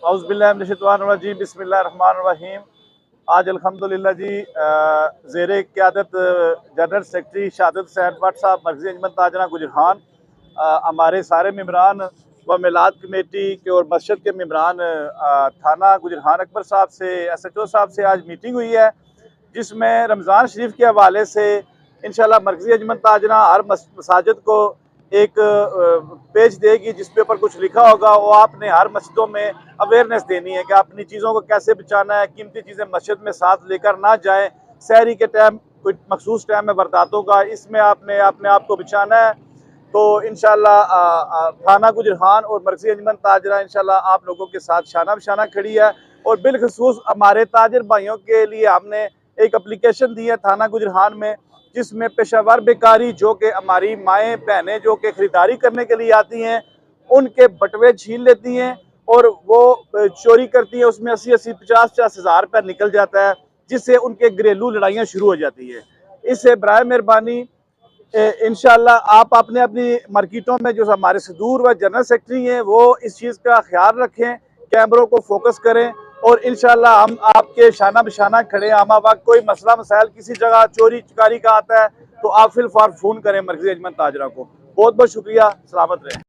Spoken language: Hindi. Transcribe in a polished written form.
औज़ुबिल्लाहि बिस्मिल्लाहिर्रहमानिर्रहीम। आज अल्हम्दुलिल्लाह जी ज़ेरे क़यादत जनरल सेक्रेटरी शहादत हुसैन भट्ट साहब मरकज़ी अंजमन ताजरा गुजरान, हमारे सारे मेम्बरान व मिलाद कमेटी के और मस्जिद के मेम्बरान थाना गुजरान अकबर साहब से SHO साहब से आज मीटिंग हुई है, जिसमें रमज़ान शरीफ के हवाले से इंशाल्लाह मरकज़ी अंजमन ताजरा हर मसाजिद को एक पेज देगी जिसके ऊपर कुछ लिखा होगा। वो आपने हर मस्जिदों में अवेयरनेस देनी है कि अपनी चीज़ों को कैसे बचाना है, कीमती चीज़ें मस्जिद में साथ लेकर ना जाएं। सहरी के टाइम कोई मखसूस टाइम में बरसातों का, इसमें आपने अपने आप को बचाना है। तो इंशाल्लाह थाना गुजरान और मरकज़ी अंजमन ताजरा इंशाल्लाह आप लोगों के साथ शाना बशाना खड़ी है। और बिलखसूस हमारे ताजिर भाइयों के लिए हमने एक एप्लीकेशन दी है थाना गुजरान में, जिसमें पेशावर बेकारी जो कि हमारी माएँ बहनें जो कि ख़रीदारी करने के लिए आती हैं, उनके बटवे छीन लेती हैं और वो चोरी करती है। उसमें 80-80, 50-50 हज़ार रुपया निकल जाता है, जिससे उनके घरेलू लड़ाइयाँ शुरू हो जाती है। इससे बराए मेहरबानी इंशाल्लाह आप अपने अपनी मार्केटों में जो हमारे सदूर व जनरल सेक्रेटरी हैं वो इस चीज़ का ख्याल रखें, कैमरों को फोकस करें और इंशाल्लाह हम आपके शाना बशाना खड़े हैं। हम वक्त कोई मसला मसाइल किसी जगह चोरी चकारी का आता है तो आप फिल फॉर फ़ोन करें मरकज़ी अंजमन ताजरा को। बहुत बहुत शुक्रिया, सलामत रहें।